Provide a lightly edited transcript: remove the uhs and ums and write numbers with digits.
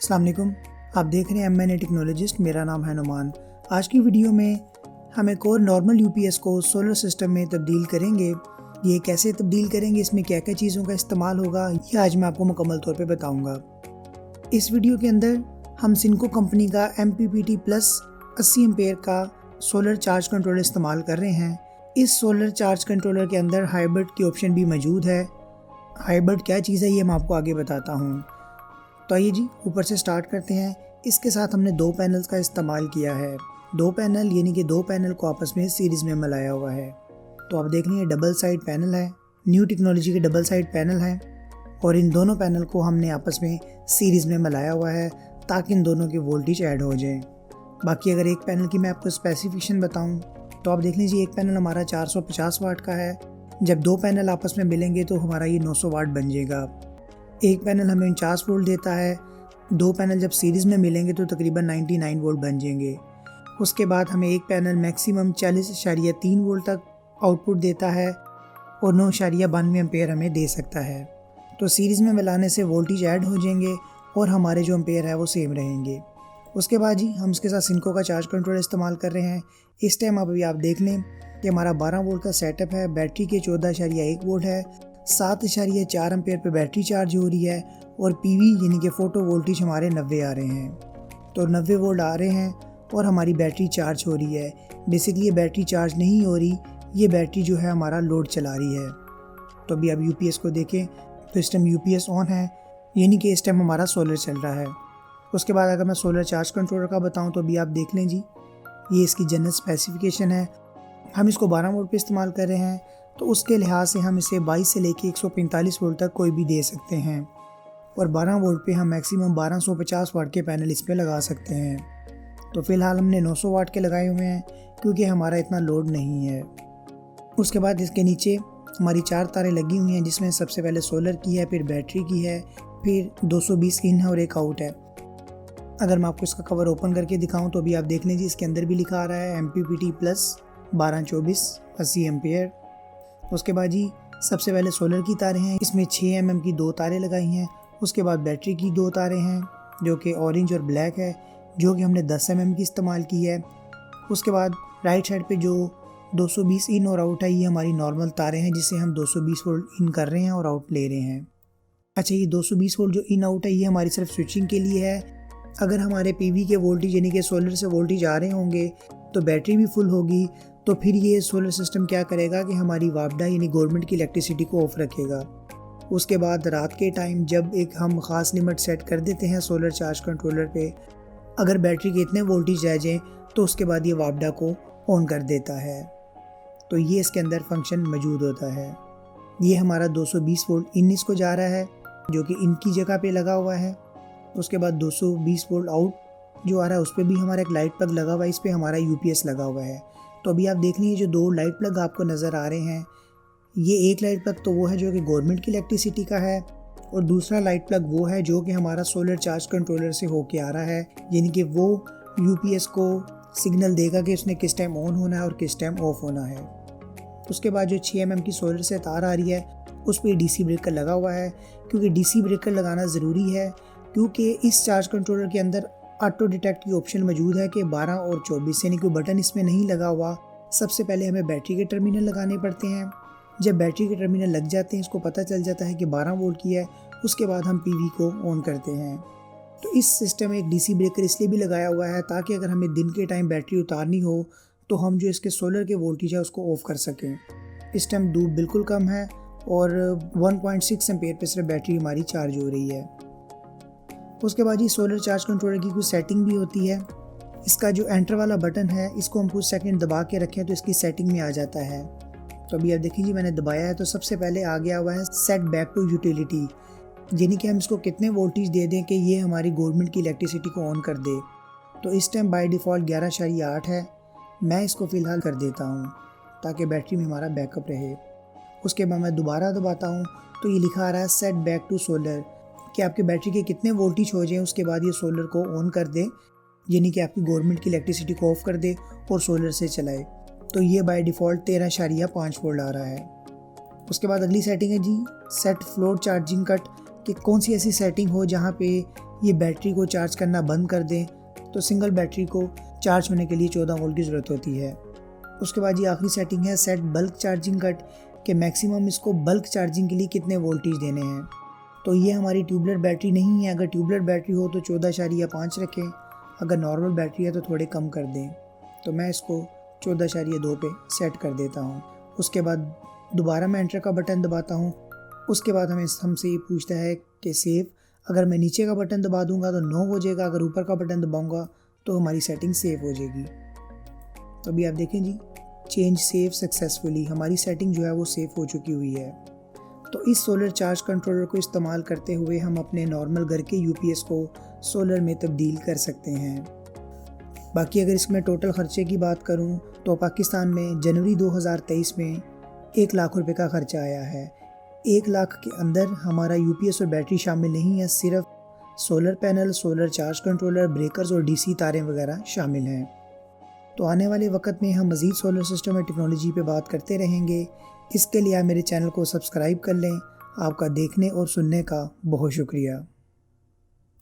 अस्सलाम वालेकुम। आप देख रहे हैं एमएनए टेक्नोलॉजिस्ट। मेरा नाम है नुमान। आज की वीडियो में हम एक और नॉर्मल यूपीएस को सोलर सिस्टम में तब्दील करेंगे। ये कैसे तब्दील करेंगे, इसमें क्या क्या चीज़ों का इस्तेमाल होगा, ये आज मैं आपको मुकम्मल तौर पे बताऊंगा। इस वीडियो के अंदर हम सिनको कंपनी का MPPT प्लस 80 एम्पेयर का सोलर चार्ज कंट्रोलर इस्तेमाल कर रहे हैं। इस सोलर चार्ज कंट्रोलर के अंदर हाइब्रिड की ऑप्शन भी मौजूद है। हाइब्रिड क्या चीज़ है ये मैं आपको आगे बताता हूँ। तो आइए जी ऊपर से स्टार्ट करते हैं। इसके साथ हमने 2 पैनल्स का इस्तेमाल किया है। 2 पैनल यानी कि 2 पैनल को आपस में सीरीज़ में मिलाया हुआ है। तो आप देख लीजिए डबल साइड पैनल है, न्यू टेक्नोलॉजी के डबल साइड पैनल है और इन दोनों पैनल को हमने आपस में सीरीज़ में मिलाया हुआ है ताकि इन दोनों के वोल्टेज ऐड हो जाए। बाकी अगर एक पैनल की मैं आपको स्पेसिफिकेशन बताऊं तो आप देख लीजिए एक पैनल हमारा 450 वाट का है। जब 2 पैनल आपस में मिलेंगे तो हमारा ये 900 वाट बन जाएगा। एक पैनल हमें 49 वोल्ट देता है। 2 पैनल जब सीरीज़ में मिलेंगे तो तकरीबन 99 वोल्ट बन जाएंगे। उसके बाद हमें एक पैनल मैक्सिमम 40.3 वोल्ट तक आउटपुट देता है और 9.92 एम्पेयर हमें दे सकता है। तो सीरीज़ में मिलाने से वोल्टेज ऐड हो जाएंगे और हमारे जो एम्पेयर है वो सेम रहेंगे। उसके बाद जी हम इसके साथ सिनको का चार्ज कंट्रोलर इस्तेमाल कर रहे हैं। इस टाइम अभी आप देख लें कि हमारा 12 वोल्ट का सेटअप है। बैटरी के 14.1 वोल्ट है। 7.4 एम्पेयर पे बैटरी चार्ज हो रही है और पीवी यानी कि फ़ोटो वोल्टेज हमारे 90 आ रहे हैं। तो 90 वोल्ट आ रहे हैं और हमारी बैटरी चार्ज हो रही है। बेसिकली ये बैटरी चार्ज नहीं हो रही, ये बैटरी जो है हमारा लोड चला रही है। तो अभी आप यूपीएस को देखें तो इस टाइम यूपीएस ऑन है यानी कि इस टाइम हमारा सोलर चल रहा है। उसके बाद अगर मैं सोलर चार्ज कंट्रोलर का बताऊं तो अभी आप देख लें जी, ये इसकी जनरल स्पेसिफिकेशन है। हम इसको 12 वोल्ट पे इस्तेमाल कर रहे हैं तो उसके लिहाज से हम इसे 22 से लेके 145 वोल्ट तक कोई भी दे सकते हैं और 12 वोल्ट पे हम मैक्सिमम 1250 वाट के पैनल इस पे लगा सकते हैं। तो फ़िलहाल हमने 900 वाट के लगाए हुए हैं क्योंकि हमारा इतना लोड नहीं है। उसके बाद इसके नीचे हमारी 4 तारें लगी हुई हैं जिसमें सबसे पहले सोलर की है, फिर बैटरी की है, फिर 220 इन है और एक आउट है। अगर मैं आपको इसका कवर ओपन करके दिखाऊं तो अभी आप देख लीजिए इसके अंदर भी लिखा आ रहा है MPPT प्लस 1224 80 एम्पेयर। उसके बाद जी सबसे पहले सोलर की तारें हैं, इसमें 6 mm की 2 तारें लगाई हैं। उसके बाद बैटरी की 2 तारें हैं जो कि ऑरेंज और ब्लैक है, जो कि हमने 10 mm की इस्तेमाल की है। उसके बाद राइट साइड पे जो 220 इन और आउट है ये हमारी नॉर्मल तारें हैं जिसे हम 220 वोल्ट इन कर रहे हैं और आउट ले रहे हैं। अच्छा, ये 220 वोल्ट जो इन आउट है ये हमारी सिर्फ स्विचिंग के लिए है। अगर हमारे पीवी के वोल्टेज यानी कि सोलर से वोल्टेज आ रहे होंगे तो बैटरी भी फुल होगी, तो फिर ये सोलर सिस्टम क्या करेगा कि हमारी वापडा यानी गवर्नमेंट की इलेक्ट्रिसिटी को ऑफ रखेगा। उसके बाद रात के टाइम जब एक हम ख़ास लिमिट सेट कर देते हैं सोलर चार्ज कंट्रोलर पे, अगर बैटरी के इतने वोल्टेज रह जाएँ तो उसके बाद ये वापडा को ऑन कर देता है। तो ये इसके अंदर फंक्शन मौजूद होता है। ये हमारा 220 वोल्ट इन इसको जा रहा है जो कि इनकी जगह पे लगा हुआ है। उसके बाद 220 वोल्ट आउट जो आ रहा है उस पर भी हमारा एक लाइट प्लग लगा हुआ है, इस पर हमारा यूपीएस लगा हुआ है। तो अभी आप देख लीजिए जो 2 लाइट प्लग आपको नज़र आ रहे हैं, ये एक लाइट प्लग तो वो है जो कि गवर्नमेंट की इलेक्ट्रिसिटी का है और दूसरा लाइट प्लग वो है जो कि हमारा सोलर चार्ज कंट्रोलर से होके आ रहा है, यानी कि वो यूपीएस को सिग्नल देगा कि उसने किस टाइम ऑन होना है और किस टाइम ऑफ होना है। उसके बाद जो 6 mm की सोलर से तार आ रही है उस पर DC ब्रेकर लगा हुआ है, क्योंकि DC ब्रेकर लगाना ज़रूरी है क्योंकि इस चार्ज कंट्रोलर के अंदर ऑटो डिटेक्ट की ऑप्शन मौजूद है कि 12 और 24 यानी कोई बटन इसमें नहीं लगा हुआ। सबसे पहले हमें बैटरी के टर्मिनल लगाने पड़ते हैं। जब बैटरी के टर्मिनल लग जाते हैं इसको पता चल जाता है कि 12 वोल्ट की है, उसके बाद हम पीवी को ऑन करते हैं। तो इस सिस्टम में एक DC ब्रेकर इसलिए भी लगाया हुआ है ताकि अगर हमें दिन के टाइम बैटरी उतारनी हो तो हम जो इसके सोलर के वोल्टेज है उसको ऑफ कर सकें। इस टाइम धूप बिल्कुल कम है और 1.6 एम्पेयर पे सिर्फ बैटरी हमारी चार्ज हो रही है। उसके बाद ये सोलर चार्ज कंट्रोलर की कुछ सेटिंग भी होती है। इसका जो एंटर वाला बटन है इसको हम कुछ सेकंड दबा के रखें तो इसकी सेटिंग में आ जाता है। तो अभी आप देखिए जी मैंने दबाया है तो सबसे पहले आ गया हुआ है सेट बैक टू यूटिलिटी, यानी कि हम इसको कितने वोल्टेज दे दें कि ये हमारी गवर्नमेंट की इलेक्ट्रिसिटी को ऑन कर दे। तो इस टाइम बाय डिफ़ॉल्ट 11.8 है। मैं इसको फ़िलहाल कर देता हूँ ताकि बैटरी में हमारा बैकअप रहे। उसके बाद मैं दोबारा दबाता हूँ तो ये लिखा आ रहा है सेट बैक टू सोलर, कि आपके बैटरी के कितने वोल्टेज हो जाएं उसके बाद ये सोलर को ऑन कर दे, यानी कि आपकी गवर्नमेंट की इलेक्ट्रिसिटी को ऑफ कर दे और सोलर से चलाए। तो ये बाय डिफ़ॉल्ट 13.5 वोल्ट आ रहा है। उसके बाद अगली सेटिंग है जी सेट फ्लोट चार्जिंग कट, कि कौन सी ऐसी सेटिंग हो जहाँ पे ये बैटरी को चार्ज करना बंद कर दें तो सिंगल बैटरी को चार्ज होने के लिए 14 वोल्ट की ज़रूरत होती है। उसके बाद ये आखिरी सेटिंग है सेट बल्क चार्जिंग कट कि मैक्सिमम इसको बल्क चार्जिंग के लिए कितने वोल्टेज देने हैं। तो ये हमारी ट्यूबलेट बैटरी नहीं है। अगर ट्यूबलेट बैटरी हो तो 14.5 रखें, अगर नॉर्मल बैटरी है तो थोड़े कम कर दें। तो मैं इसको 14.2 पे सेट कर देता हूँ। उसके बाद दोबारा मैं एंटर का बटन दबाता हूँ। उसके बाद हमसे ये पूछता है कि सेव। अगर मैं नीचे का बटन दबा दूंगा तो नो हो जाएगा, अगर ऊपर का बटन दबाऊंगा तो हमारी सेटिंग सेव हो जाएगी। तो अभी आप देखें जी, चेंज सेव सक्सेसफुली, हमारी सेटिंग जो है वो सेव हो चुकी हुई है। तो इस सोलर चार्ज कंट्रोलर को इस्तेमाल करते हुए हम अपने नॉर्मल घर के यूपीएस को सोलर में तब्दील कर सकते हैं। बाकी अगर इसमें टोटल ख़र्चे की बात करूं तो पाकिस्तान में जनवरी 2023 में 1 लाख रुपए का ख़र्चा आया है। 1 लाख के अंदर हमारा यूपीएस और बैटरी शामिल नहीं है, सिर्फ solar panel, solar charge controller, breakers और डीसी तारें वगैरह शामिल हैं। तो आने वाले वक्त में हम मज़ीद सोलर सिस्टम और टेक्नोलॉजी पे बात करते रहेंगे। इसके लिए आप मेरे चैनल को सब्सक्राइब कर लें। आपका देखने और सुनने का बहुत शुक्रिया।